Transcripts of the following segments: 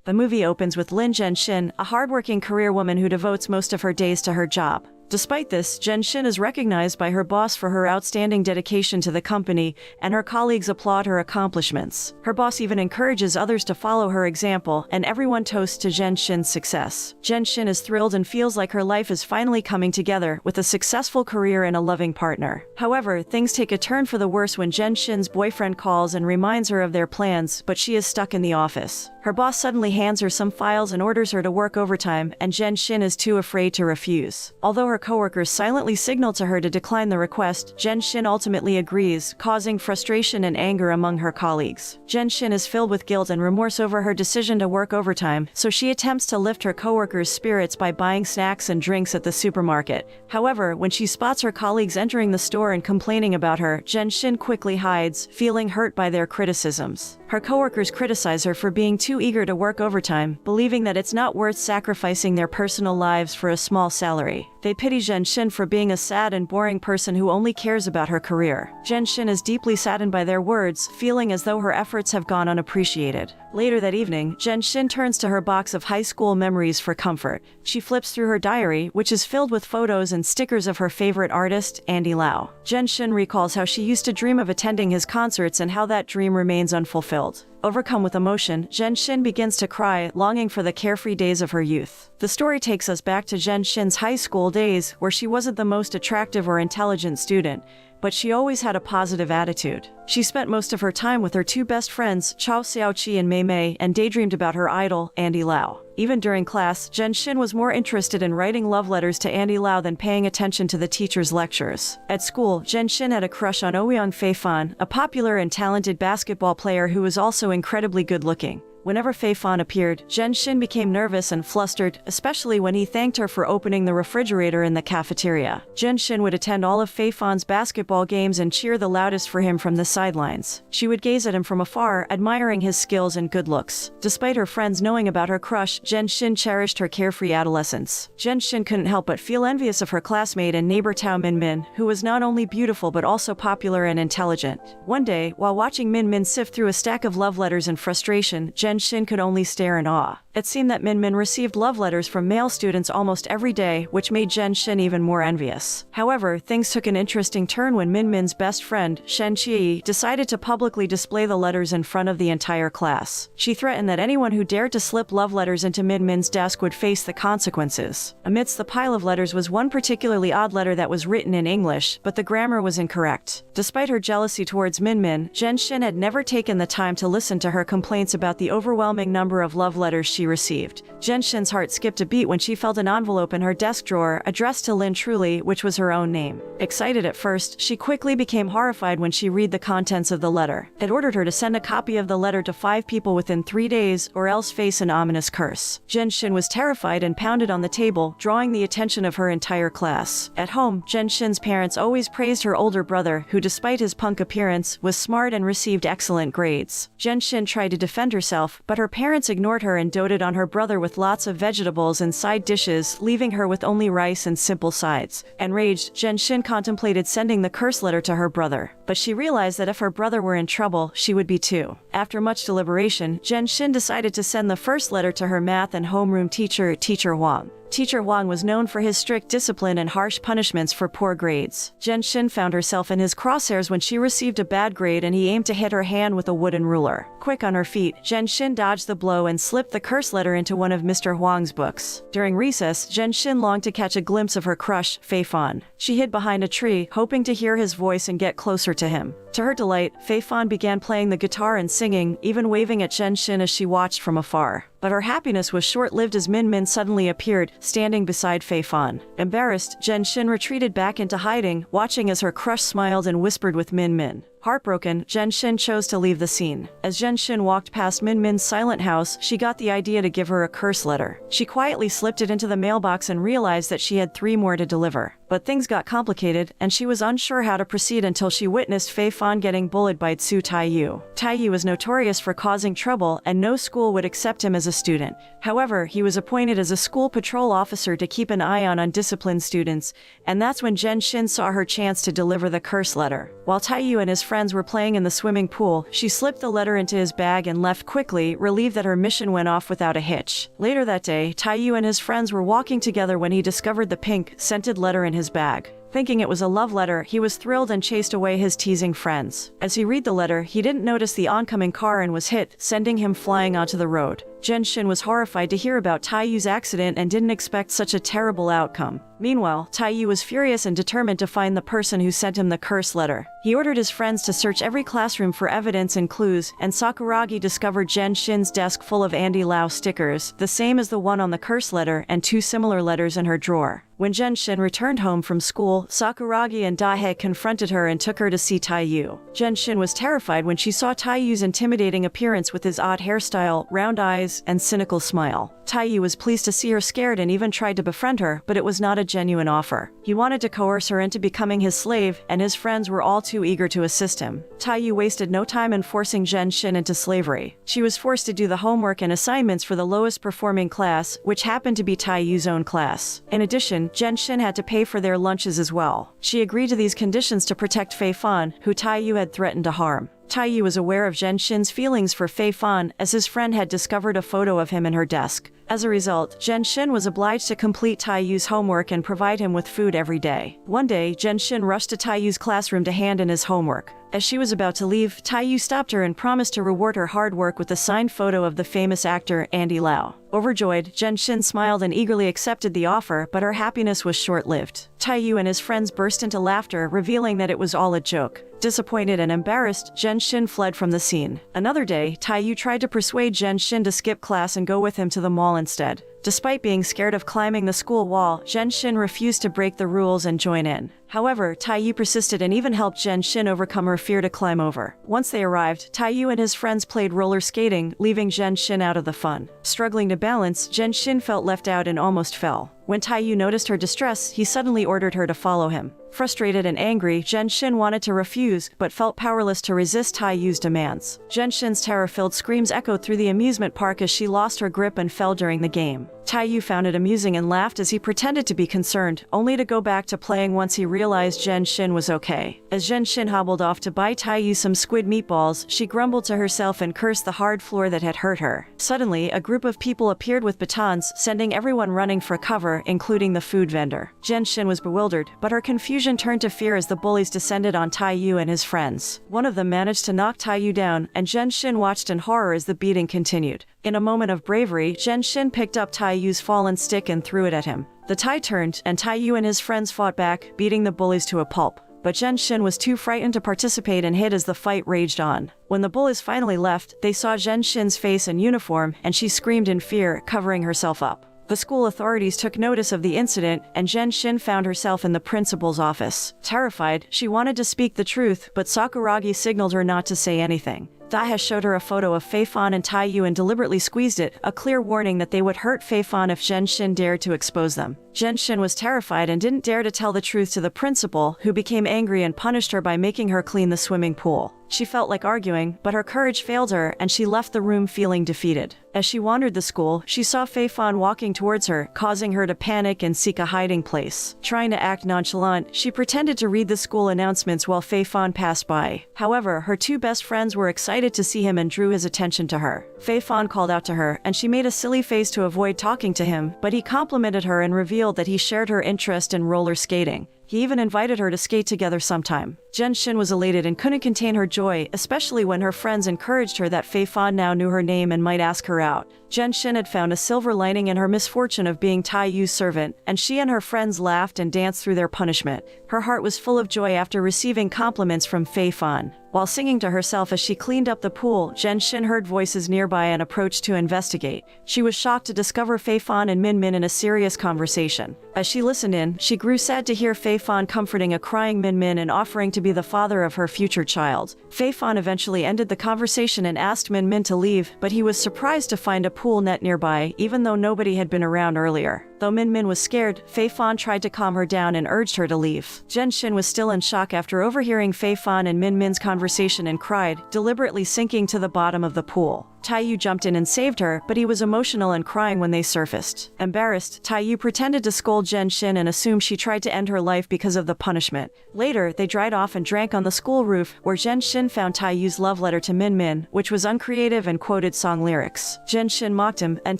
The movie opens with Lin Zhenshin, a hardworking career woman who devotes most of her days to her job. Despite this, Zhenshin is recognized by her boss for her outstanding dedication to the company, and her colleagues applaud her accomplishments. Her boss even encourages others to follow her example, and everyone toasts to Zhenshin's success. Zhenshin is thrilled and feels like her life is finally coming together, with a successful career and a loving partner. However, things take a turn for the worse when Zhenshin's boyfriend calls and reminds her of their plans, but she is stuck in the office. Her boss suddenly hands her some files and orders her to work overtime, and Zhenshin is too afraid to refuse. Although her coworkers silently signal to her to decline the request, Zhenshin ultimately agrees, causing frustration and anger among her colleagues. Zhenshin is filled with guilt and remorse over her decision to work overtime, so she attempts to lift her coworkers' spirits by buying snacks and drinks at the supermarket. However, when she spots her colleagues entering the store and complaining about her, Zhenshin quickly hides, feeling hurt by their criticisms. Her coworkers criticize her for being too eager to work overtime, believing that it's not worth sacrificing their personal lives for a small salary. They pity Zhenshin for being a sad and boring person who only cares about her career. Zhenshin is deeply saddened by their words, feeling as though her efforts have gone unappreciated. Later that evening, Zhenshin turns to her box of high school memories for comfort. She flips through her diary, which is filled with photos and stickers of her favorite artist, Andy Lau. Zhenshin recalls how she used to dream of attending his concerts and how that dream remains unfulfilled. Overcome with emotion, Zhenshin begins to cry, longing for the carefree days of her youth. The story takes us back to Zhenshin's high school days, where she wasn't the most attractive or intelligent student, but she always had a positive attitude. She spent most of her time with her two best friends, Chao Xiaoqi and Mei Mei, and daydreamed about her idol, Andy Lau. Even during class, Zhenshin was more interested in writing love letters to Andy Lau than paying attention to the teacher's lectures. At school, Zhenshin had a crush on Ouyang Feifan, a popular and talented basketball player who was also incredibly good-looking. Whenever Feifan appeared, Zhenshin became nervous and flustered, especially when he thanked her for opening the refrigerator in the cafeteria. Zhenshin would attend all of Feifan's basketball games and cheer the loudest for him from the sidelines. She would gaze at him from afar, admiring his skills and good looks. Despite her friends knowing about her crush, Zhenshin cherished her carefree adolescence. Zhenshin couldn't help but feel envious of her classmate and neighbor Tao Minmin, who was not only beautiful but also popular and intelligent. One day, while watching Minmin sift through a stack of love letters in frustration, Zhenshin could only stare in awe. It seemed that Minmin received love letters from male students almost every day, which made Zhenshin even more envious. However, things took an interesting turn when Minmin's best friend, Shen Qi, decided to publicly display the letters in front of the entire class. She threatened that anyone who dared to slip love letters into Minmin's desk would face the consequences. Amidst the pile of letters was one particularly odd letter that was written in English, but the grammar was incorrect. Despite her jealousy towards Minmin, Zhenshin had never taken the time to listen to her complaints about the overwhelming number of love letters she received. Zhenshin's heart skipped a beat when she felt an envelope in her desk drawer addressed to Lin Truly, which was her own name. Excited at first, she quickly became horrified when she read the contents of the letter. It ordered her to send a copy of the letter to 5 people within 3 days, or else face an ominous curse. Zhenshin was terrified and pounded on the table, drawing the attention of her entire class. At home, Zhenshin's parents always praised her older brother, who despite his punk appearance, was smart and received excellent grades. Zhenshin tried to defend herself, but her parents ignored her and doted on her brother with lots of vegetables and side dishes, leaving her with only rice and simple sides. Enraged, Zhenshin contemplated sending the curse letter to her brother. But she realized that if her brother were in trouble, she would be too. After much deliberation, Zhenshin decided to send the first letter to her math and homeroom teacher, Teacher Huang. Teacher Huang was known for his strict discipline and harsh punishments for poor grades. Zhenshin found herself in his crosshairs when she received a bad grade and he aimed to hit her hand with a wooden ruler. Quick on her feet, Zhenshin dodged the blow and slipped the curse letter into one of Mr. Huang's books. During recess, Zhenshin longed to catch a glimpse of her crush, Feifan. She hid behind a tree, hoping to hear his voice and get closer to him. To her delight, Feifan began playing the guitar and singing, even waving at Zhenshin as she watched from afar. But her happiness was short-lived as Minmin suddenly appeared, standing beside Feifan. Embarrassed, Zhenshin retreated back into hiding, watching as her crush smiled and whispered with Minmin. Heartbroken, Zhenshin chose to leave the scene. As Zhenshin walked past Minmin's silent house, she got the idea to give her a curse letter. She quietly slipped it into the mailbox and realized that she had 3 more to deliver. But things got complicated, and she was unsure how to proceed until she witnessed Feifan getting bullied by Tsu Taiyu. Taiyu was notorious for causing trouble, and no school would accept him as a a student. However, he was appointed as a school patrol officer to keep an eye on undisciplined students, and that's when Shin saw her chance to deliver the curse letter. While Taiyu and his friends were playing in the swimming pool, she slipped the letter into his bag and left quickly, relieved that her mission went off without a hitch. Later that day, Taiyu and his friends were walking together when he discovered the pink, scented letter in his bag. Thinking it was a love letter, he was thrilled and chased away his teasing friends. As he read the letter, he didn't notice the oncoming car and was hit, sending him flying onto the road. Shin was horrified to hear about Taiyu's accident and didn't expect such a terrible outcome. Meanwhile, Taiyu was furious and determined to find the person who sent him the curse letter. He ordered his friends to search every classroom for evidence and clues, and Sakuragi discovered Shin's desk full of Andy Lau stickers, the same as the one on the curse letter, and 2 similar letters in her drawer. When Shin returned home from school, Sakuragi and Daihe confronted her and took her to see Taiyu. Shin was terrified when she saw Taiyu's intimidating appearance with his odd hairstyle, round eyes, and cynical smile. Taiyu was pleased to see her scared and even tried to befriend her, but it was not a genuine offer. He wanted to coerce her into becoming his slave, and his friends were all too eager to assist him. Taiyu wasted no time in forcing Shin into slavery. She was forced to do the homework and assignments for the lowest performing class, which happened to be Taiyu's own class. In addition, Shin had to pay for their lunches as well. She agreed to these conditions to protect Fei Fan, who Taiyu had threatened to harm. Taiyu was aware of Shin's feelings for Fei Fan, as his friend had discovered a photo of him in her desk. As a result, Shin was obliged to complete Taiyu's homework and provide him with food every day. One day, Shin rushed to Taiyu's classroom to hand in his homework. As she was about to leave, Taiyu stopped her and promised to reward her hard work with a signed photo of the famous actor Andy Lau. Overjoyed, Shin smiled and eagerly accepted the offer, but her happiness was short-lived. Taiyu and his friends burst into laughter, revealing that it was all a joke. Disappointed and embarrassed, Shin fled from the scene. Another day, Taiyu tried to persuade Shin to skip class and go with him to the mall instead. Despite being scared of climbing the school wall, Shin refused to break the rules and join in. However, Taiyu persisted and even helped Shin overcome her fear to climb over. Once they arrived, Taiyu and his friends played roller skating, leaving Shin out of the fun. Struggling to balance, Shin felt left out and almost fell. When Taiyu noticed her distress, he suddenly ordered her to follow him. Frustrated and angry, Shin wanted to refuse, but felt powerless to resist Taiyu's demands. Shin's terror-filled screams echoed through the amusement park as she lost her grip and fell during the game. Taiyu found it amusing and laughed as he pretended to be concerned, only to go back to playing once he realized Shin was okay. As Shin hobbled off to buy Taiyu some squid meatballs, she grumbled to herself and cursed the hard floor that had hurt her. Suddenly, a group of people appeared with batons, sending everyone running for cover, including the food vendor. Shin was bewildered, but her confusion turned to fear as the bullies descended on Taiyu and his friends. One of them managed to knock Taiyu down, and Shin watched in horror as the beating continued. In a moment of bravery, Shin picked up Taiyu's fallen stick and threw it at him. The tide turned, and Taiyu and his friends fought back, beating the bullies to a pulp. But Shin was too frightened to participate and hid as the fight raged on. When the bullies finally left, they saw Shin's face and uniform, and she screamed in fear, covering herself up. The school authorities took notice of the incident, and Shin found herself in the principal's office. Terrified, she wanted to speak the truth, but Sakuragi signaled her not to say anything. Daihe showed her a photo of Fei Fan and Taiyu and deliberately squeezed it, a clear warning that they would hurt Fei Fan if Shin dared to expose them. Shin was terrified and didn't dare to tell the truth to the principal, who became angry and punished her by making her clean the swimming pool. She felt like arguing, but her courage failed her, and she left the room feeling defeated. As she wandered the school, she saw Fei Fan walking towards her, causing her to panic and seek a hiding place. Trying to act nonchalant, she pretended to read the school announcements while Fei Fan passed by. However, her 2 best friends were excited to see him and drew his attention to her. Fei Fan called out to her, and she made a silly face to avoid talking to him, but he complimented her and revealed that he shared her interest in roller skating. He even invited her to skate together sometime. Shin was elated and couldn't contain her joy, especially when her friends encouraged her that Fei Fan now knew her name and might ask her out. Shin had found a silver lining in her misfortune of being Taiyu's servant, and she and her friends laughed and danced through their punishment. Her heart was full of joy after receiving compliments from Fei Fan. While singing to herself as she cleaned up the pool, Shin heard voices nearby and approached to investigate. She was shocked to discover Fei Fan and Min in a serious conversation. As she listened in, she grew sad to hear Fei Fan comforting a crying Min and offering to be the father of her future child. Fei Fan eventually ended the conversation and asked Min to leave, but he was surprised to find a pool net nearby, even though nobody had been around earlier. Though Min Min was scared, Fei Fan tried to calm her down and urged her to leave. Zhenshin was still in shock after overhearing Fei Fan and Min Min's conversation and cried, deliberately sinking to the bottom of the pool. Taiyu jumped in and saved her, but he was emotional and crying when they surfaced. Embarrassed, Taiyu pretended to scold Zhenshin and assumed she tried to end her life because of the punishment. Later, they dried off and drank on the school roof, where Zhenshin found Taiyu's love letter to Min Min, which was uncreative and quoted song lyrics. Zhenshin mocked him, and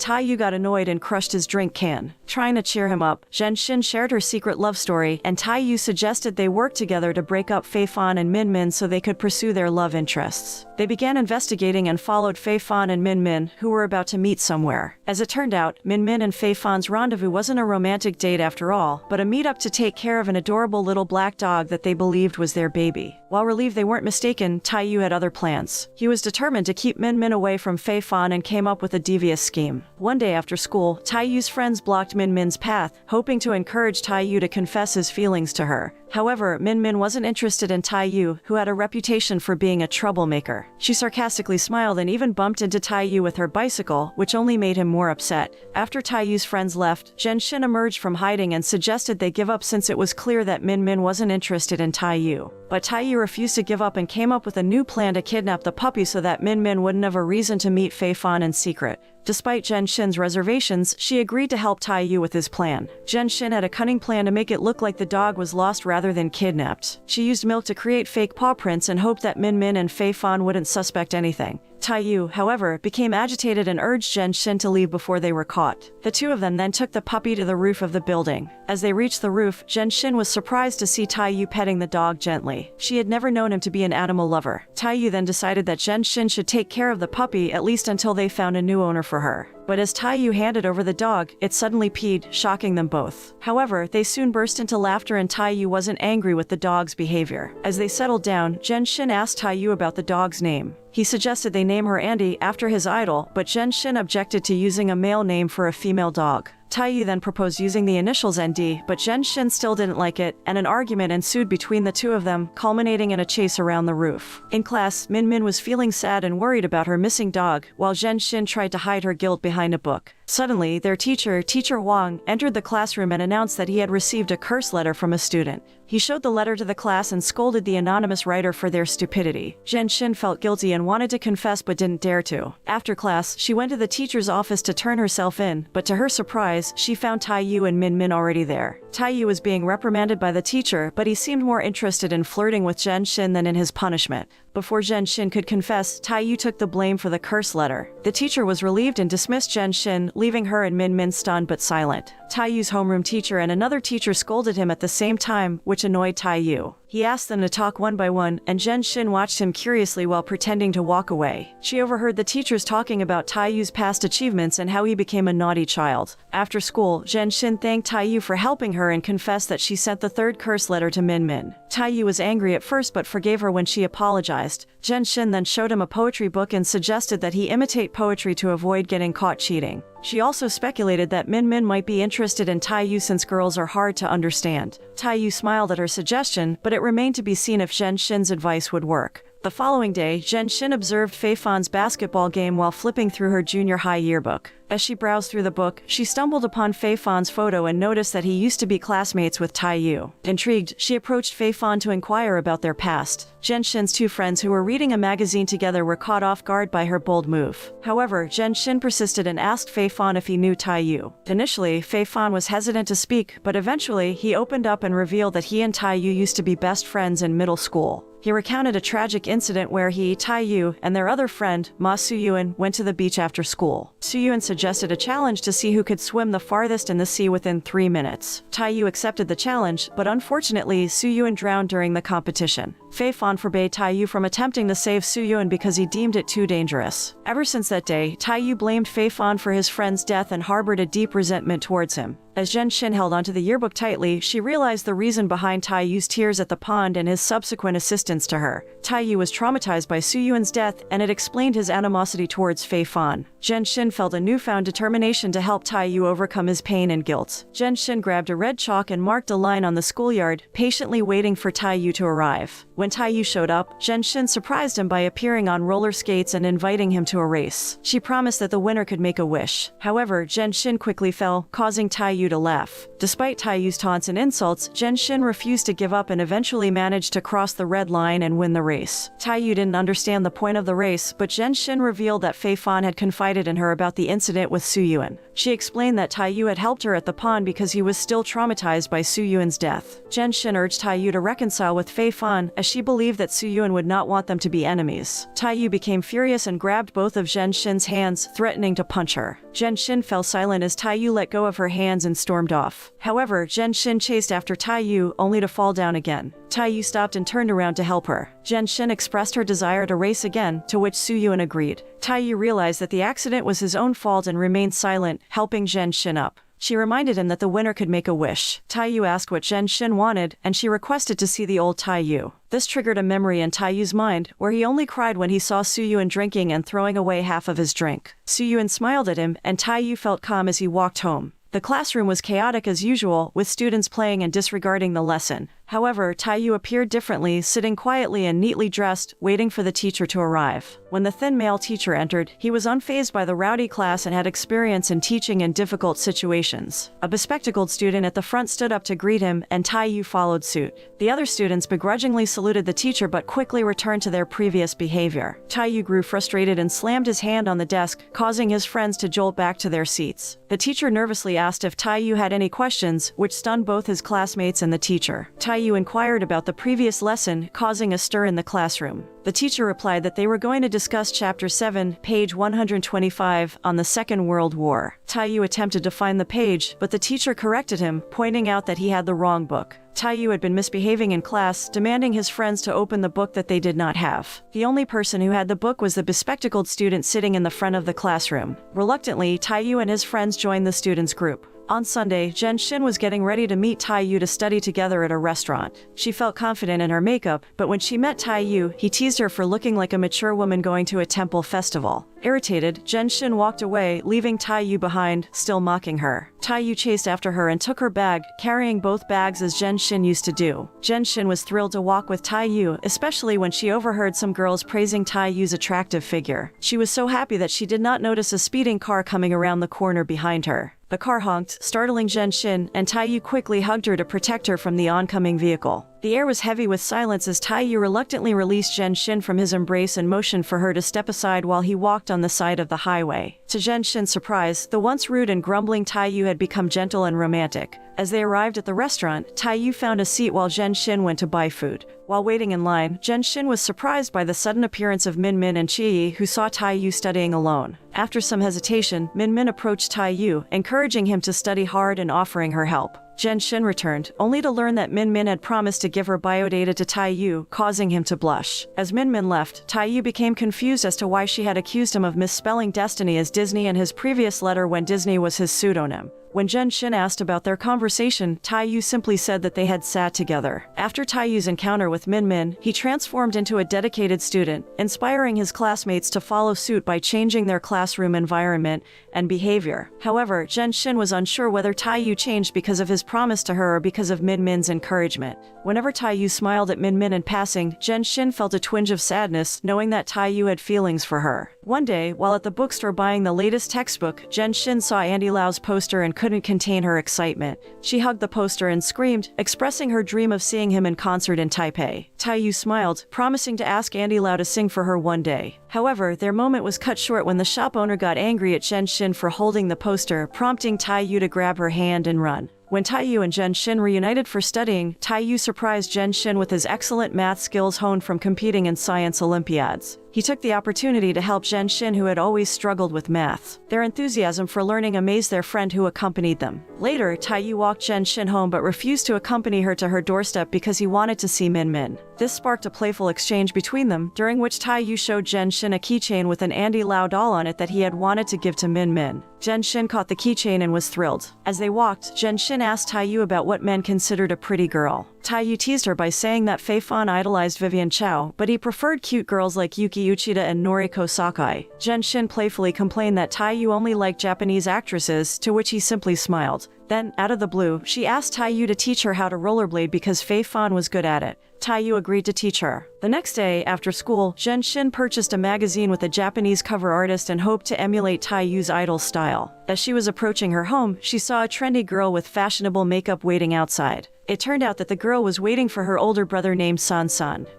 Taiyu got annoyed and crushed his drink can. Trying to cheer him up, Zhenshin shared her secret love story, and Taiyu suggested they work together to break up Fei Fan and Min Min so they could pursue their love interests. They began investigating and followed Fei Fan and Min Min, who were about to meet somewhere. As it turned out, Min Min and Fei Fan's rendezvous wasn't a romantic date after all, but a meetup to take care of an adorable little black dog that they believed was their baby. While relieved they weren't mistaken, Taiyu had other plans. He was determined to keep Min Min away from Fei Fan and came up with a devious scheme. One day after school, Taiyu's friends blocked Min Min's path, hoping to encourage Taiyu to confess his feelings to her. However, Min Min wasn't interested in Taiyu, who had a reputation for being a troublemaker. She sarcastically smiled and even bumped into Taiyu with her bicycle, which only made him more upset. After Taiyu's friends left, Zhenshin emerged from hiding and suggested they give up since it was clear that Min Min wasn't interested in Taiyu. But Taiyu refused to give up and came up with a new plan to kidnap the puppy so that Min Min wouldn't have a reason to meet Fei Fan in secret. Despite Zhenshin's reservations, she agreed to help Taiyu with his plan. Zhenshin had a cunning plan to make it look like the dog was lost rather than kidnapped. She used milk to create fake paw prints and hoped that Min Min and Fei Fan wouldn't suspect anything. Taiyu, however, became agitated and urged Zhenshin to leave before they were caught. The two of them then took the puppy to the roof of the building. As they reached the roof, Zhenshin was surprised to see Taiyu petting the dog gently. She had never known him to be an animal lover. Taiyu then decided that Zhenshin should take care of the puppy at least until they found a new owner for her. But as Taiyu handed over the dog, it suddenly peed, shocking them both. However, they soon burst into laughter and Taiyu wasn't angry with the dog's behavior. As they settled down, Zhenshin asked Taiyu about the dog's name. He suggested they name her Andy after his idol, but Zhenshin objected to using a male name for a female dog. Taiyu then proposed using the initials ND, but Zhenshin still didn't like it, and an argument ensued between the two of them, culminating in a chase around the roof. In class, Min Min was feeling sad and worried about her missing dog, while Zhenshin tried to hide her guilt behind a book. Suddenly, their teacher, Teacher Wang, entered the classroom and announced that he had received a curse letter from a student. He showed the letter to the class and scolded the anonymous writer for their stupidity. Zhenshin felt guilty and wanted to confess but didn't dare to. After class, she went to the teacher's office to turn herself in, but to her surprise, she found Taiyu and Min Min already there. Taiyu was being reprimanded by the teacher, but he seemed more interested in flirting with Zhenshin than in his punishment. Before Zhenshin could confess, Taiyu took the blame for the curse letter. The teacher was relieved and dismissed Zhenshin, leaving her and Min Min stunned but silent. Taiyu's homeroom teacher and another teacher scolded him at the same time, which annoyed Taiyu. He asked them to talk one by one, and Zhenshin watched him curiously while pretending to walk away. She overheard the teachers talking about Taiyu's past achievements and how he became a naughty child. After school, Zhenshin thanked Taiyu for helping her and confessed that she sent the third curse letter to Min Min. Taiyu was angry at first but forgave her when she apologized. Zhenshin then showed him a poetry book and suggested that he imitate poetry to avoid getting caught cheating. She also speculated that Min Min might be interested in Taiyu since girls are hard to understand. Taiyu smiled at her suggestion, but it remained to be seen if Zhenshin's advice would work. The following day, Zhenshin observed Fei Fan's basketball game while flipping through her junior high yearbook. As she browsed through the book, she stumbled upon Fei Fan's photo and noticed that he used to be classmates with Taiyu. Intrigued, she approached Fei Fan to inquire about their past. Zhenshin's two friends who were reading a magazine together were caught off guard by her bold move. However, Zhenshin persisted and asked Fei Fan if he knew Taiyu. Initially, Fei Fan was hesitant to speak, but eventually, he opened up and revealed that he and Taiyu used to be best friends in middle school. He recounted a tragic incident where he, Taiyu, and their other friend, Ma Suyuan, went to the beach after school. Suyuan suggested a challenge to see who could swim the farthest in the sea within 3 minutes. Taiyu accepted the challenge, but unfortunately, Suyuan drowned during the competition. Fei Fan forbade Taiyu from attempting to save Suyuan because he deemed it too dangerous. Ever since that day, Taiyu blamed Fei Fan for his friend's death and harbored a deep resentment towards him. As Zhenshin held onto the yearbook tightly, she realized the reason behind Taiyu's tears at the pond and his subsequent assistance to her. Taiyu was traumatized by Suyuan's death, and it explained his animosity towards Fei Fan. Genshin felt a newfound determination to help Taiyu overcome his pain and guilt. Genshin grabbed a red chalk and marked a line on the schoolyard, patiently waiting for Taiyu to arrive. When Taiyu showed up, Genshin surprised him by appearing on roller skates and inviting him to a race. She promised that the winner could make a wish. However, Genshin quickly fell, causing Taiyu to laugh. Despite Taiyu's taunts and insults, Genshin refused to give up and eventually managed to cross the red line and win the race. Taiyu didn't understand the point of the race, but Genshin revealed that Fei Fan had confided in her about the incident with Suyuan. She explained that Taiyu had helped her at the pond because he was still traumatized by Suyuan's death. Genshin urged Taiyu to reconcile with Fei Fan, as she believed that Suyuan would not want them to be enemies. Taiyu became furious and grabbed both of Genshin's hands, threatening to punch her. Genshin fell silent as Taiyu let go of her hands and stormed off. However, Genshin chased after Taiyu, only to fall down again. Taiyu stopped and turned around to help her. Genshin expressed her desire to race again, to which Suyuan agreed. Taiyu realized that the accident was his own fault and remained silent, helping Genshin up. She reminded him that the winner could make a wish. Taiyu asked what Genshin wanted, and she requested to see the old Taiyu. This triggered a memory in Taiyu's mind, where he only cried when he saw Suyuan drinking and throwing away half of his drink. Suyuan smiled at him, and Taiyu felt calm as he walked home. The classroom was chaotic as usual, with students playing and disregarding the lesson. However, Taiyu appeared differently, sitting quietly and neatly dressed, waiting for the teacher to arrive. When the thin male teacher entered, he was unfazed by the rowdy class and had experience in teaching in difficult situations. A bespectacled student at the front stood up to greet him, and Taiyu followed suit. The other students begrudgingly saluted the teacher but quickly returned to their previous behavior. Taiyu grew frustrated and slammed his hand on the desk, causing his friends to jolt back to their seats. The teacher nervously asked if Taiyu had any questions, which stunned both his classmates and the teacher. Taiyu inquired about the previous lesson, causing a stir in the classroom. The teacher replied that they were going to discuss Chapter 7, page 125, on the Second World War. Taiyu attempted to find the page, but the teacher corrected him, pointing out that he had the wrong book. Taiyu had been misbehaving in class, demanding his friends to open the book that they did not have. The only person who had the book was the bespectacled student sitting in the front of the classroom. Reluctantly, Taiyu and his friends joined the students' group. On Sunday, Genshin was getting ready to meet Taiyu to study together at a restaurant. She felt confident in her makeup, but when she met Taiyu, he teased her for looking like a mature woman going to a temple festival. Irritated, Genshin walked away, leaving Taiyu behind, still mocking her. Taiyu chased after her and took her bag, carrying both bags as Genshin used to do. Genshin was thrilled to walk with Taiyu, especially when she overheard some girls praising Taiyu's attractive figure. She was so happy that she did not notice a speeding car coming around the corner behind her. The car honked, startling Genshin, and Taiyu quickly hugged her to protect her from the oncoming vehicle. The air was heavy with silence as Taiyu reluctantly released Genshin from his embrace and motioned for her to step aside while he walked on the side of the highway. To Genshin's surprise, the once rude and grumbling Taiyu had become gentle and romantic. As they arrived at the restaurant, Taiyu found a seat while Genshin went to buy food. While waiting in line, Genshin was surprised by the sudden appearance of Minmin and Chiyi, who saw Taiyu studying alone. After some hesitation, Minmin approached Taiyu, encouraging him to study hard and offering her help. Genshin returned, only to learn that Minmin had promised to give her biodata to Taiyu, causing him to blush. As Minmin left, Taiyu became confused as to why she had accused him of misspelling Destiny as Disney in his previous letter when Disney was his pseudonym. When Genshin asked about their conversation, Taiyu simply said that they had sat together. After Taiyu's encounter with Minmin, he transformed into a dedicated student, inspiring his classmates to follow suit by changing their classroom environment and behavior. However, Genshin was unsure whether Taiyu changed because of his promise to her or because of Minmin's encouragement. Whenever Taiyu smiled at Minmin in passing, Genshin felt a twinge of sadness, knowing that Taiyu had feelings for her. One day, while at the bookstore buying the latest textbook, Genshin saw Andy Lau's poster and couldn't contain her excitement. She hugged the poster and screamed, expressing her dream of seeing him in concert in Taipei. Taiyu smiled, promising to ask Andy Lau to sing for her one day. However, their moment was cut short when the shop owner got angry at Genshin for holding the poster, prompting Taiyu to grab her hand and run. When Taiyu and Genshin reunited for studying, Taiyu surprised Genshin with his excellent math skills honed from competing in science Olympiads. He took the opportunity to help Genshin, who had always struggled with math. Their enthusiasm for learning amazed their friend who accompanied them. Later, Taiyu walked Genshin home but refused to accompany her to her doorstep because he wanted to see Minmin. This sparked a playful exchange between them, during which Taiyu showed Genshin a keychain with an Andy Lau doll on it that he had wanted to give to Minmin. Genshin caught the keychain and was thrilled. As they walked, Genshin asked Taiyu about what men considered a pretty girl. Taiyu teased her by saying that Fei Fan idolized Vivian Chao, but he preferred cute girls like Yuki Uchida and Noriko Sakai. Genshin playfully complained that Taiyu only liked Japanese actresses, to which he simply smiled. Then, out of the blue, she asked Taiyu to teach her how to rollerblade because Fei Fan was good at it. Taiyu agreed to teach her. The next day, after school, Genshin purchased a magazine with a Japanese cover artist and hoped to emulate Taiyu's idol style. As she was approaching her home, she saw a trendy girl with fashionable makeup waiting outside. It turned out that the girl was waiting for her older brother named San.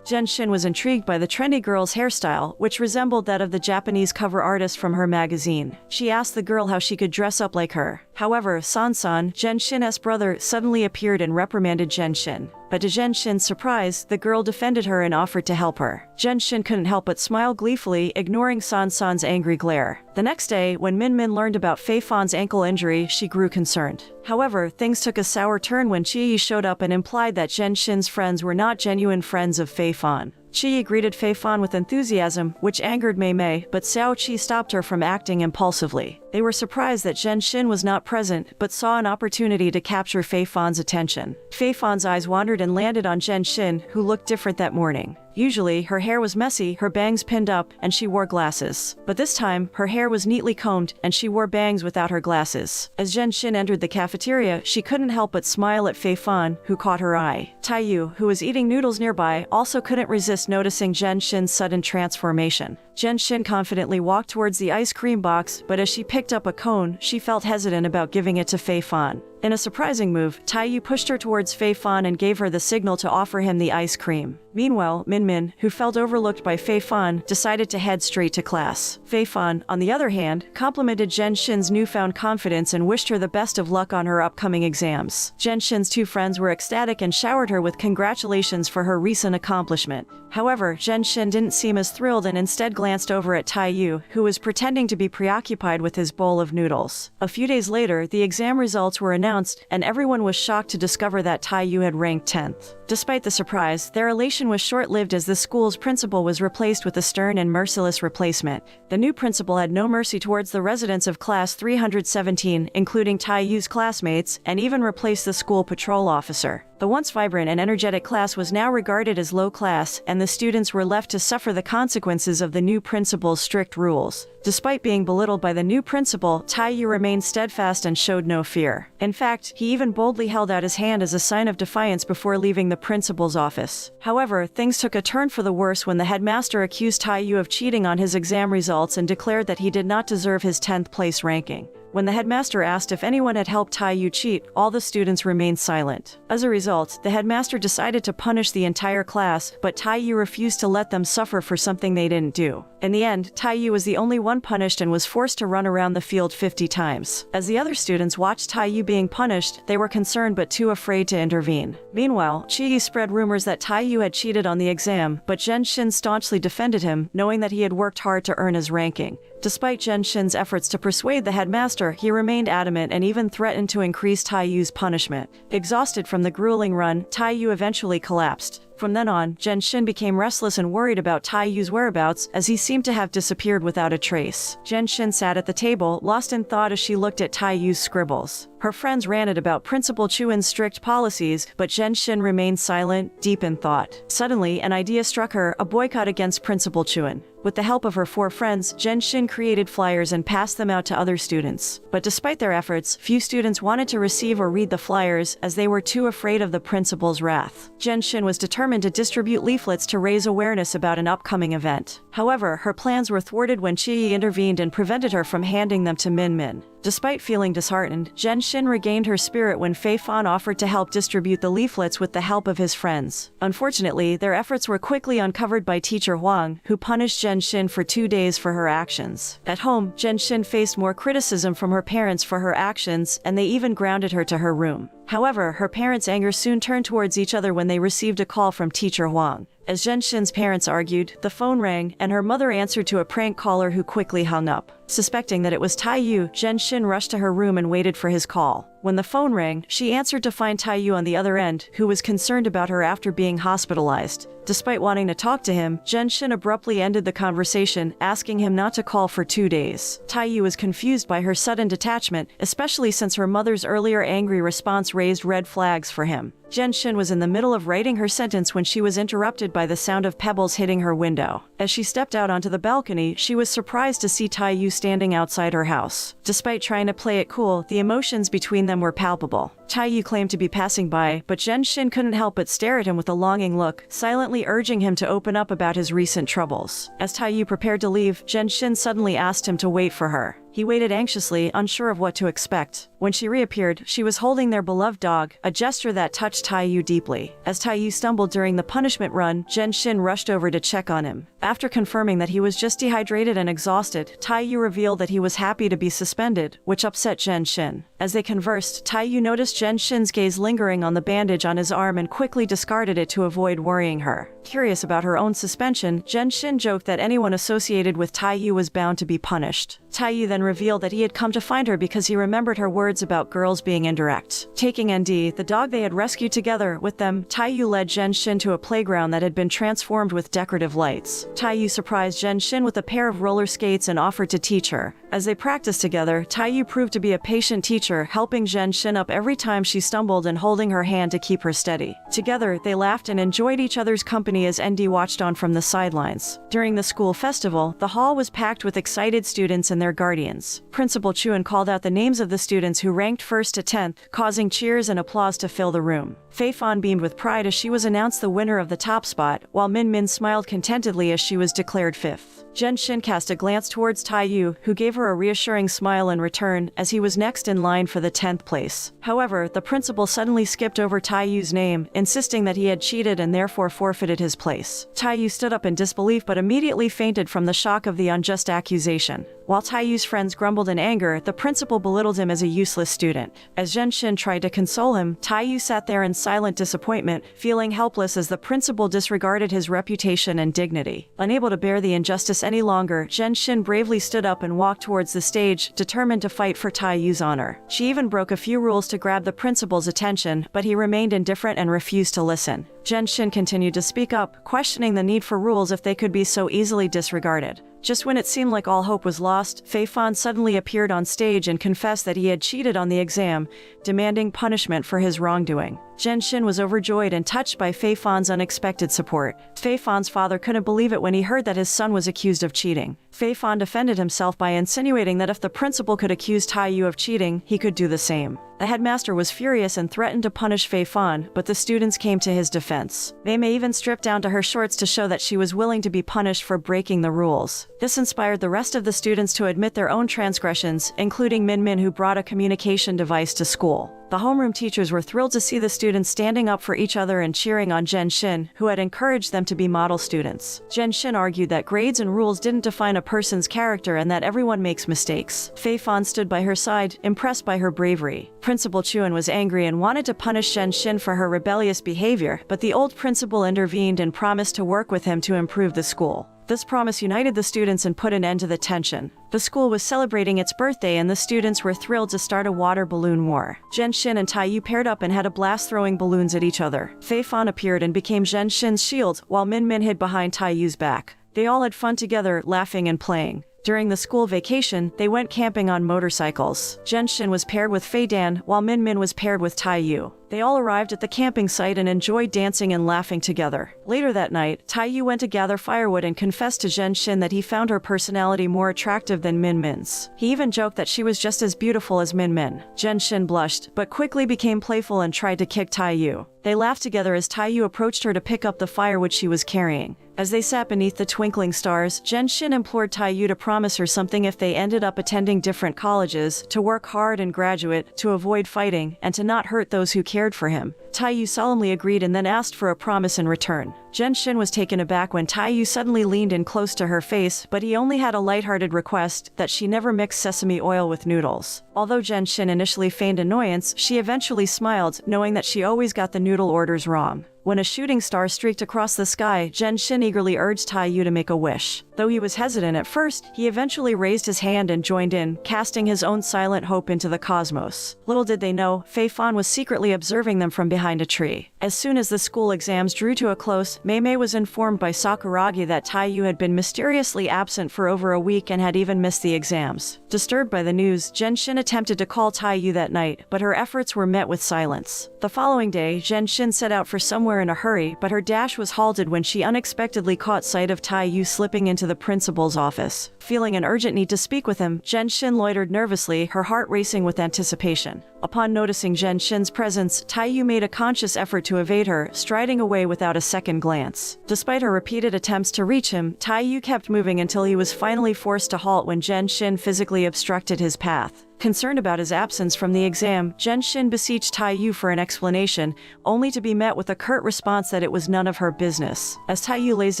Genshin was intrigued by the trendy girl's hairstyle, which resembled that of the Japanese cover artist from her magazine. She asked the girl how she could dress up like her. However, San, Genshin's brother, suddenly appeared and reprimanded Genshin. But to Genshin's surprise, the girl defended her and offered to help her. Genshin couldn't help but smile gleefully, ignoring San's angry glare. The next day, when Min learned about Fei Fan's ankle injury, she grew concerned. However, things took a sour turn when Qi showed up and implied that Genshin's friends were not genuine friends of Fei Fan. Qi greeted Fei Fan with enthusiasm, which angered Mei, but Xiao Qi stopped her from acting impulsively. They were surprised that Genshin was not present, but saw an opportunity to capture Fei Fan's attention. Fei Fan's eyes wandered and landed on Genshin, who looked different that morning. Usually, her hair was messy, her bangs pinned up, and she wore glasses. But this time, her hair was neatly combed, and she wore bangs without her glasses. As Genshin entered the cafeteria, she couldn't help but smile at Fei Fan, who caught her eye. Taiyu, who was eating noodles nearby, also couldn't resist noticing Genshin's sudden transformation. Genshin confidently walked towards the ice cream box, but as she picked up a cone, she felt hesitant about giving it to Fei Fan. In a surprising move, Taiyu pushed her towards Fei Fan and gave her the signal to offer him the ice cream. Meanwhile, Min, who felt overlooked by Fei Fan, decided to head straight to class. Fei Fan, on the other hand, complimented Genshin's newfound confidence and wished her the best of luck on her upcoming exams. Genshin's two friends were ecstatic and showered her with congratulations for her recent accomplishment. However, Genshin didn't seem as thrilled and instead glanced over at Taiyu, who was pretending to be preoccupied with his bowl of noodles. A few days later, the exam results were announced, and everyone was shocked to discover that Taiyu had ranked 10th. Despite the surprise, their elation was short-lived as the school's principal was replaced with a stern and merciless replacement. The new principal had no mercy towards the residents of class 317, including Taiyu's classmates, and even replaced the school patrol officer. The once vibrant and energetic class was now regarded as low class, and the students were left to suffer the consequences of the new principal's strict rules. Despite being belittled by the new principal, Taiyu remained steadfast and showed no fear. In fact, he even boldly held out his hand as a sign of defiance before leaving the principal's office. However, things took a turn for the worse when the headmaster accused Taiyu of cheating on his exam results and declared that he did not deserve his 10th place ranking. When the headmaster asked if anyone had helped Taiyu cheat, all the students remained silent. As a result, the headmaster decided to punish the entire class, but Taiyu refused to let them suffer for something they didn't do. In the end, Taiyu was the only one punished and was forced to run around the field 50 times. As the other students watched Taiyu being punished, they were concerned but too afraid to intervene. Meanwhile, Chigi spread rumors that Taiyu had cheated on the exam, but Genshin staunchly defended him, knowing that he had worked hard to earn his ranking. Despite Genshin's efforts to persuade the headmaster, he remained adamant and even threatened to increase Taiyu's punishment. Exhausted from the grueling run, Taiyu eventually collapsed. From then on, Genshin became restless and worried about Taiyu's whereabouts, as he seemed to have disappeared without a trace. Genshin sat at the table, lost in thought as she looked at Taiyu's scribbles. Her friends ranted about Principal Chuan's strict policies, but Genshin remained silent, deep in thought. Suddenly, an idea struck her: a boycott against Principal Chuan. With the help of her 4 friends, Genshin created flyers and passed them out to other students. But despite their efforts, few students wanted to receive or read the flyers, as they were too afraid of the principal's wrath. Genshin was determined to distribute leaflets to raise awareness about an upcoming event. However, her plans were thwarted when Qi intervened and prevented her from handing them to Min. Despite feeling disheartened, Genshin regained her spirit when Fei Fan offered to help distribute the leaflets with the help of his friends. Unfortunately, their efforts were quickly uncovered by teacher Huang, who punished Genshin for 2 days for her actions. At home, Genshin faced more criticism from her parents for her actions, and they even grounded her to her room. However, her parents' anger soon turned towards each other when they received a call from teacher Huang. As Genshin's parents argued, the phone rang, and her mother answered to a prank caller who quickly hung up. Suspecting that it was Taiyu, Zhenshin rushed to her room and waited for his call. When the phone rang, she answered to find Taiyu on the other end, who was concerned about her after being hospitalized. Despite wanting to talk to him, Zhenshin abruptly ended the conversation, asking him not to call for 2 days. Taiyu was confused by her sudden detachment, especially since her mother's earlier angry response raised red flags for him. Zhenshin was in the middle of writing her sentence when she was interrupted by the sound of pebbles hitting her window. As she stepped out onto the balcony, she was surprised to see Taiyu standing outside her house. Despite trying to play it cool, the emotions between them were palpable. Taiyu claimed to be passing by, but Zhenshin couldn't help but stare at him with a longing look, silently urging him to open up about his recent troubles. As Taiyu prepared to leave, Zhenshin suddenly asked him to wait for her. He waited anxiously, unsure of what to expect. When she reappeared, she was holding their beloved dog, a gesture that touched Taiyu deeply. As Taiyu stumbled during the punishment run, Zhenshin rushed over to check on him. After confirming that he was just dehydrated and exhausted, Taiyu revealed that he was happy to be suspended, which upset Zhenshin. As they conversed, Taiyu noticed Zhenshin's gaze lingering on the bandage on his arm and quickly discarded it to avoid worrying her. Curious about her own suspension, Zhenshin joked that anyone associated with Taiyu was bound to be punished. Taiyu then revealed that he had come to find her because he remembered her words about girls being indirect. Taking ND, the dog they had rescued together, with them, Taiyu led Zhenshin to a playground that had been transformed with decorative lights. Taiyu surprised Zhenshin with a pair of roller skates and offered to teach her. As they practiced together, Taiyu proved to be a patient teacher, helping Zhenshin up every time she stumbled and holding her hand to keep her steady. Together, they laughed and enjoyed each other's company as ND watched on from the sidelines. During the school festival, the hall was packed with excited students and their guardians. Principal Chuan called out the names of the students who ranked 1st to 10th, causing cheers and applause to fill the room. Fei Fan beamed with pride as she was announced the winner of the top spot, while Min Min smiled contentedly as she was declared 5th. Zhenshin cast a glance towards Taiyu, who gave her a reassuring smile in return, as he was next in line for the 10th place. However, the principal suddenly skipped over Taiyu's name, insisting that he had cheated and therefore forfeited his place. Taiyu stood up in disbelief but immediately fainted from the shock of the unjust accusation. While Taiyu's friends grumbled in anger, the principal belittled him as a useless student. As Zhenshin tried to console him, Taiyu sat there in silent disappointment, feeling helpless as the principal disregarded his reputation and dignity. Unable to bear the injustice any longer, Zhenshin bravely stood up and walked towards the stage, determined to fight for Taiyu's honor. She even broke a few rules to grab the principal's attention, but he remained indifferent and refused to listen. Zhenshin continued to speak up, questioning the need for rules if they could be so easily disregarded. Just when it seemed like all hope was lost, Fei Fan suddenly appeared on stage and confessed that he had cheated on the exam, demanding punishment for his wrongdoing. Zhenshin was overjoyed and touched by Fei Fan's unexpected support. Fei Fan's father couldn't believe it when he heard that his son was accused of cheating. Fei Fan defended himself by insinuating that if the principal could accuse Taiyu of cheating, he could do the same. The headmaster was furious and threatened to punish Fei Fan, but the students came to his defense. They may even stripped down to her shorts to show that she was willing to be punished for breaking the rules. This inspired the rest of the students to admit their own transgressions, including Min Min, who brought a communication device to school. The homeroom teachers were thrilled to see the students standing up for each other and cheering on Zhenshin, who had encouraged them to be model students. Zhenshin argued that grades and rules didn't define a person's character and that everyone makes mistakes. Fei Fan stood by her side, impressed by her bravery. Principal Chuan was angry and wanted to punish Zhenshin for her rebellious behavior, but the old principal intervened and promised to work with him to improve the school. This promise united the students and put an end to the tension. The school was celebrating its birthday and the students were thrilled to start a water balloon war. Zhenshin and Taiyu paired up and had a blast throwing balloons at each other. Fei Fan appeared and became Zhenshin's shield, while Min Min hid behind Taiyu's back. They all had fun together, laughing and playing. During the school vacation, they went camping on motorcycles. Zhenshin was paired with Fei Dan, while Min Min was paired with Taiyu. They all arrived at the camping site and enjoyed dancing and laughing together. Later that night, Taiyu went to gather firewood and confessed to Zhenshin that he found her personality more attractive than Min Min's. He even joked that she was just as beautiful as Min Min. Zhenshin blushed, but quickly became playful and tried to kick Taiyu. They laughed together as Taiyu approached her to pick up the firewood she was carrying. As they sat beneath the twinkling stars, Zhenshin implored Taiyu to promise her something if they ended up attending different colleges, to work hard and graduate, to avoid fighting, and to not hurt those who cared for him. Taiyu solemnly agreed and then asked for a promise in return. Zhenshin was taken aback when Taiyu suddenly leaned in close to her face, but he only had a lighthearted request that she never mix sesame oil with noodles. Although Zhenshin initially feigned annoyance, she eventually smiled, knowing that she always got the noodle orders wrong. When a shooting star streaked across the sky, Zhenshin eagerly urged Taiyu to make a wish. Though he was hesitant at first, he eventually raised his hand and joined in, casting his own silent hope into the cosmos. Little did they know, Fei Fan was secretly observing them from behind a tree. As soon as the school exams drew to a close, Mei was informed by Sakuragi that Taiyu had been mysteriously absent for over a week and had even missed the exams. Disturbed by the news, Genshin attempted to call Taiyu that night, but her efforts were met with silence. The following day, Genshin set out for somewhere in a hurry, but her dash was halted when she unexpectedly caught sight of Taiyu slipping into the principal's office. Feeling an urgent need to speak with him, Genshin loitered nervously, her heart racing with anticipation. Upon noticing Genshin's presence, Taiyu made a conscious effort to evade her, striding away without a second glance. Despite her repeated attempts to reach him, Taiyu kept moving until he was finally forced to halt when Genshin physically obstructed his path. Concerned about his absence from the exam, Genshin beseeched Taiyu for an explanation, only to be met with a curt response that it was none of her business. As Taiyu lazed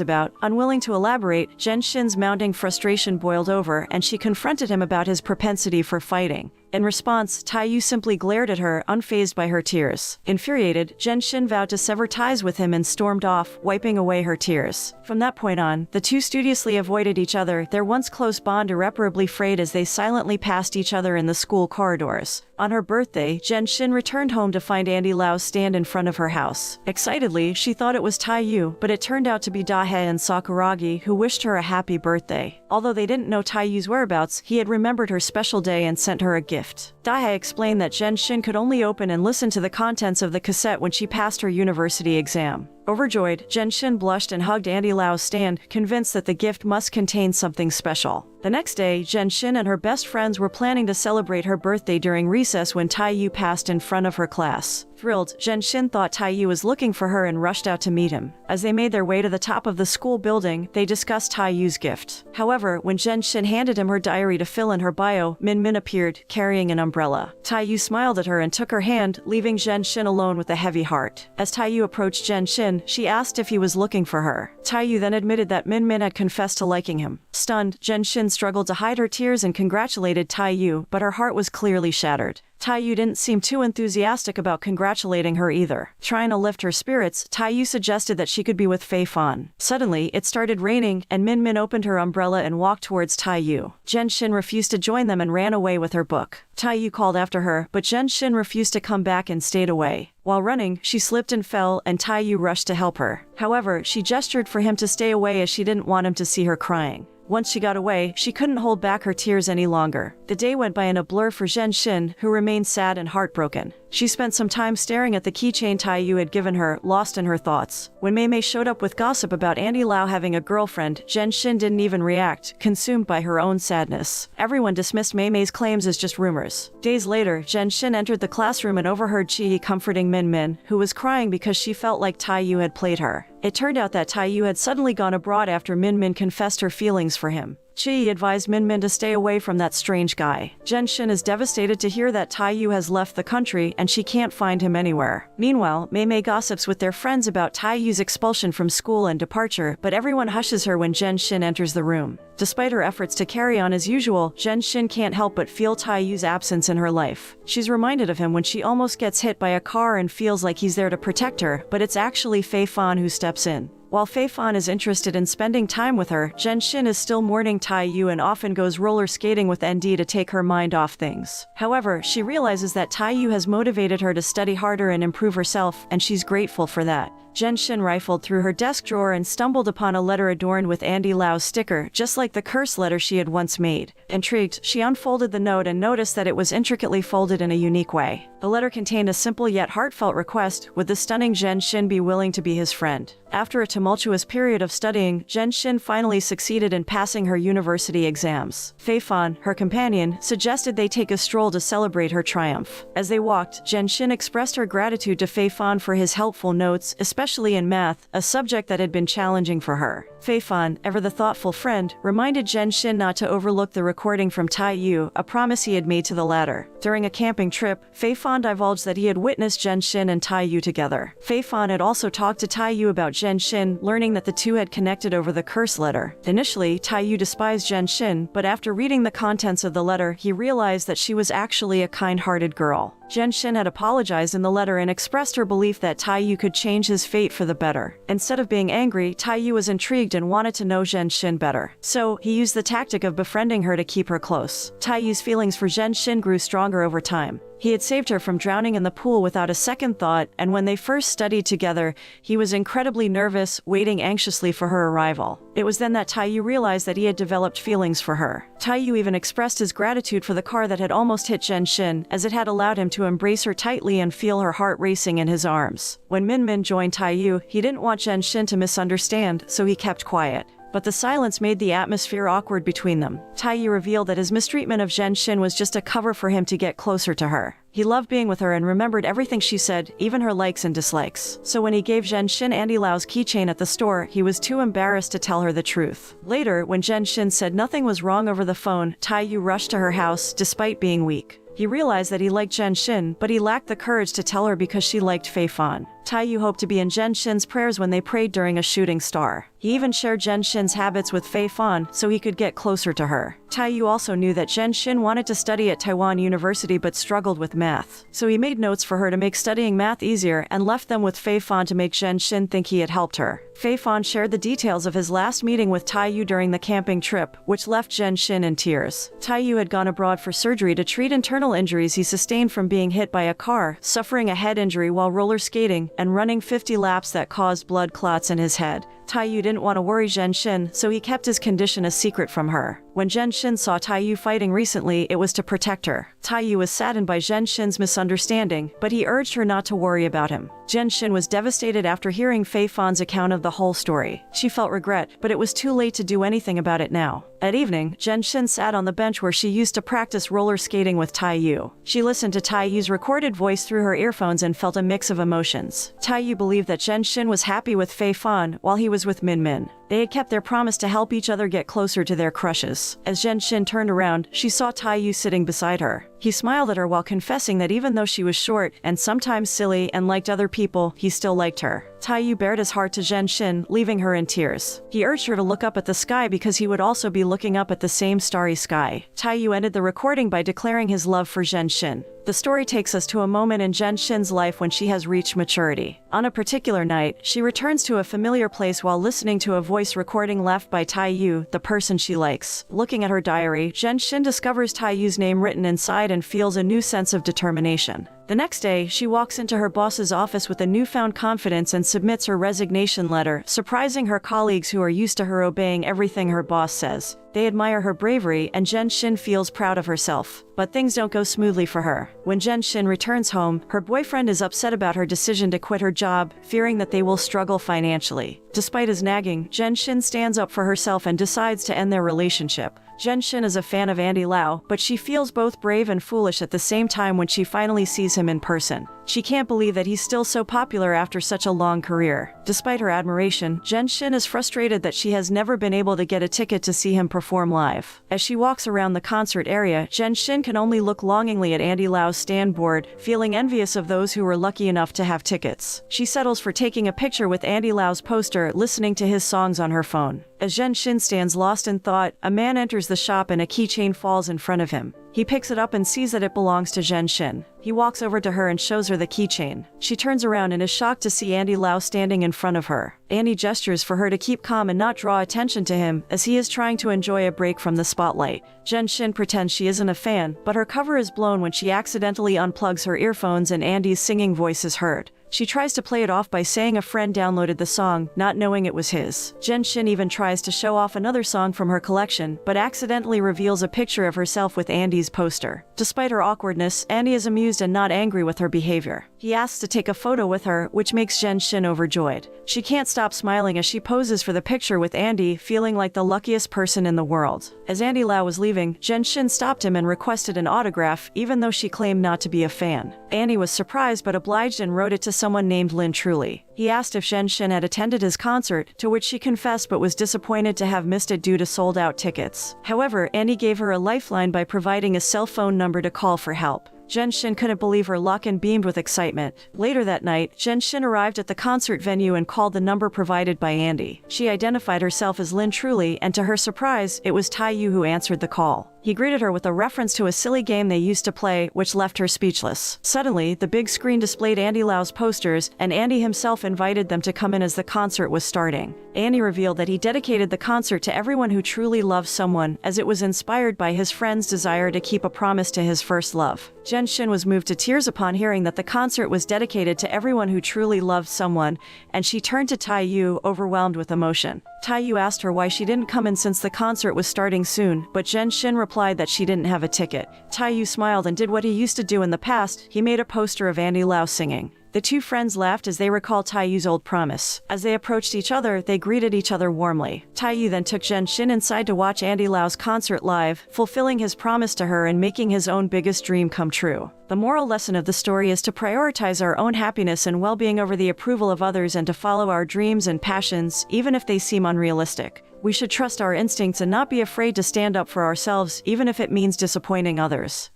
about, unwilling to elaborate, Genshin's mounting frustration boiled over, and she confronted him about his propensity for fighting. In response, Taiyu simply glared at her, unfazed by her tears. Infuriated, Genshin vowed to sever ties with him and stormed off, wiping away her tears. From that point on, the two studiously avoided each other, their once close bond irreparably frayed as they silently passed each other in the school corridors. On her birthday, Genshin returned home to find Andy Lau stand in front of her house. Excitedly, she thought it was Taiyu, but it turned out to be Dahe and Sakuragi, who wished her a happy birthday. Although they didn't know Taiyu's whereabouts, he had remembered her special day and sent her a gift. Dahe explained that Genshin could only open and listen to the contents of the cassette when she passed her university exam. Overjoyed, Genshin blushed and hugged Andy Lau's stand, convinced that the gift must contain something special. The next day, Genshin and her best friends were planning to celebrate her birthday during recess when Taiyu passed in front of her class. Thrilled, Genshin thought Taiyu was looking for her and rushed out to meet him. As they made their way to the top of the school building, they discussed Taiyu's gift. However, when Genshin handed him her diary to fill in her bio, Min appeared, carrying an umbrella. Taiyu smiled at her and took her hand, leaving Genshin alone with a heavy heart. As Taiyu approached Genshin, she asked if he was looking for her. Taiyu then admitted that Min had confessed to liking him. Stunned, Genshin struggled to hide her tears and congratulated Taiyu, but her heart was clearly shattered. Taiyu didn't seem too enthusiastic about congratulating her either. Trying to lift her spirits, Taiyu suggested that she could be with Fei Fan. Suddenly, it started raining, and Min opened her umbrella and walked towards Taiyu. Genshin refused to join them and ran away with her book. Taiyu called after her, but Genshin refused to come back and stayed away. While running, she slipped and fell, and Taiyu rushed to help her. However, she gestured for him to stay away as she didn't want him to see her crying. Once she got away, she couldn't hold back her tears any longer. The day went by in a blur for Genshin, who remained sad and heartbroken. She spent some time staring at the keychain Taiyu had given her, lost in her thoughts. When Mei showed up with gossip about Andy Lau having a girlfriend, Genshin didn't even react, consumed by her own sadness. Everyone dismissed Mei's claims as just rumors. Days later, Genshin entered the classroom and overheard Chi comforting Min, who was crying because she felt like Taiyu had played her. It turned out that Taiyu had suddenly gone abroad after Min confessed her feelings for him. Chi advised Min to stay away from that strange guy. Genshin is devastated to hear that Taiyu has left the country and she can't find him anywhere. Meanwhile, Mei gossips with their friends about Taiyu's expulsion from school and departure, but everyone hushes her when Genshin enters the room. Despite her efforts to carry on as usual, Genshin can't help but feel Taiyu's absence in her life. She's reminded of him when she almost gets hit by a car and feels like he's there to protect her, but it's actually Fei Fan who steps in. While Fei Fan is interested in spending time with her, Genshin is still mourning Taiyu and often goes roller skating with ND to take her mind off things. However, she realizes that Taiyu has motivated her to study harder and improve herself, and she's grateful for that. Genshin rifled through her desk drawer and stumbled upon a letter adorned with Andy Lau's sticker, just like the curse letter she had once made. Intrigued, she unfolded the note and noticed that it was intricately folded in a unique way. The letter contained a simple yet heartfelt request: would the stunning Genshin be willing to be his friend? After a tumultuous period of studying, Genshin finally succeeded in passing her university exams. Fei Fan, her companion, suggested they take a stroll to celebrate her triumph. As they walked, Genshin expressed her gratitude to Fei Fan for his helpful notes, especially in math, a subject that had been challenging for her. Fei Fan, ever the thoughtful friend, reminded Genshin not to overlook the recording from Taiyu, a promise he had made to the latter. During a camping trip, Fei Fan divulged that he had witnessed Genshin and Taiyu together. Fei Fan had also talked to Taiyu about Genshin, learning that the two had connected over the curse letter. Initially, Taiyu despised Genshin, but after reading the contents of the letter, he realized that she was actually a kind-hearted girl. Shin had apologized in the letter and expressed her belief that Taeyu could change his fate for the better. Instead of being angry, Taeyu was intrigued and wanted to know Shin better. So, he used the tactic of befriending her to keep her close. Taeyu's feelings for Shin grew stronger over time. He had saved her from drowning in the pool without a second thought, and when they first studied together, he was incredibly nervous, waiting anxiously for her arrival. It was then that Taeyu realized that he had developed feelings for her. Taeyu even expressed his gratitude for the car that had almost hit Shin, as it had allowed him to embrace her tightly and feel her heart racing in his arms. When Min joined Taeyu, he didn't want Shin to misunderstand, so he kept quiet. But the silence made the atmosphere awkward between them. Taeyu revealed that his mistreatment of Shin was just a cover for him to get closer to her. He loved being with her and remembered everything she said, even her likes and dislikes. So when he gave Shin Andy Lau's keychain at the store, he was too embarrassed to tell her the truth. Later, when Shin said nothing was wrong over the phone, Taeyu rushed to her house, despite being weak. He realized that he liked Shin, but he lacked the courage to tell her because she liked Fei Fan. Taeyu hoped to be in Shin's prayers when they prayed during a shooting star. He even shared Shin's habits with Fei Fan so he could get closer to her. Taeyu also knew that Shin wanted to study at Taiwan University but struggled with math. So he made notes for her to make studying math easier and left them with Fei Fan to make Shin think he had helped her. Fei Fan shared the details of his last meeting with Taeyu during the camping trip, which left Shin in tears. Taeyu had gone abroad for surgery to treat internal injuries he sustained from being hit by a car, suffering a head injury while roller skating, and running 50 laps that caused blood clots in his head. Taeyu didn't want to worry Shin, so he kept his condition a secret from her. When Shin saw Taeyu fighting recently, it was to protect her. Taeyu was saddened by Shin's misunderstanding, but he urged her not to worry about him. Shin was devastated after hearing Fei Fan's account of the whole story. She felt regret, but it was too late to do anything about it now. At evening, Shin sat on the bench where she used to practice roller skating with Taeyu. She listened to Taeyu's recorded voice through her earphones and felt a mix of emotions. Taeyu believed that Shin was happy with Fei Fan while he was with Min. They had kept their promise to help each other get closer to their crushes. As Shin turned around, she saw Taeyu sitting beside her. He smiled at her while confessing that even though she was short and sometimes silly and liked other people, he still liked her. Taeyu bared his heart to Shin, leaving her in tears. He urged her to look up at the sky because he would also be looking up at the same starry sky. Taeyu ended the recording by declaring his love for Shin. The story takes us to a moment in Shin's life when she has reached maturity. On a particular night, she returns to a familiar place while listening to a voice recording left by Taeyu, the person she likes. Looking at her diary, Shin discovers Taeyu's name written inside and feels a new sense of determination. The next day, she walks into her boss's office with a newfound confidence and submits her resignation letter, surprising her colleagues who are used to her obeying everything her boss says. They admire her bravery, and Shin feels proud of herself. But things don't go smoothly for her. When Shin returns home, her boyfriend is upset about her decision to quit her job, fearing that they will struggle financially. Despite his nagging, Shin stands up for herself and decides to end their relationship. Shin is a fan of Andy Lau, but she feels both brave and foolish at the same time when she finally sees him in person. She can't believe that he's still so popular after such a long career. Despite her admiration, Shin is frustrated that she has never been able to get a ticket to see him perform live. As she walks around the concert area, Shin can only look longingly at Andy Lau's stand board, feeling envious of those who were lucky enough to have tickets. She settles for taking a picture with Andy Lau's poster, listening to his songs on her phone. As Shin stands lost in thought, a man enters the shop and a keychain falls in front of him. He picks it up and sees that it belongs to Shin. He walks over to her and shows her the keychain. She turns around and is shocked to see Andy Lau standing in front of her. Andy gestures for her to keep calm and not draw attention to him, as he is trying to enjoy a break from the spotlight. Shin pretends she isn't a fan, but her cover is blown when she accidentally unplugs her earphones and Andy's singing voice is heard. She tries to play it off by saying a friend downloaded the song, not knowing it was his. Shin even tries to show off another song from her collection, but accidentally reveals a picture of herself with Andy's poster. Despite her awkwardness, Andy is amused and not angry with her behavior. He asks to take a photo with her, which makes Shin overjoyed. She can't stop smiling as she poses for the picture with Andy, feeling like the luckiest person in the world. As Andy Lau was leaving, Shin stopped him and requested an autograph, even though she claimed not to be a fan. Andy was surprised but obliged and wrote it to someone named Lin Truly. He asked if Shin had attended his concert, to which she confessed but was disappointed to have missed it due to sold-out tickets. However, Andy gave her a lifeline by providing a cell phone number to call for help. Shin couldn't believe her luck and beamed with excitement. Later that night, Shin arrived at the concert venue and called the number provided by Andy. She identified herself as Lin Truly, and to her surprise, it was Taiyu who answered the call. He greeted her with a reference to a silly game they used to play, which left her speechless. Suddenly, the big screen displayed Andy Lau's posters, and Andy himself invited them to come in as the concert was starting. Andy revealed that he dedicated the concert to everyone who truly loves someone, as it was inspired by his friend's desire to keep a promise to his first love. Shin was moved to tears upon hearing that the concert was dedicated to everyone who truly loved someone, and she turned to Taiyu, overwhelmed with emotion. Taiyu asked her why she didn't come in since the concert was starting soon, but Shin replied that she didn't have a ticket. Taiyu smiled and did what he used to do in the past. He made a poster of Andy Lau singing. The two friends laughed as they recalled Taiyu's old promise. As they approached each other, they greeted each other warmly. Taiyu then took Shin inside to watch Andy Lau's concert live, fulfilling his promise to her and making his own biggest dream come true. The moral lesson of the story is to prioritize our own happiness and well-being over the approval of others and to follow our dreams and passions, even if they seem unrealistic. We should trust our instincts and not be afraid to stand up for ourselves, even if it means disappointing others.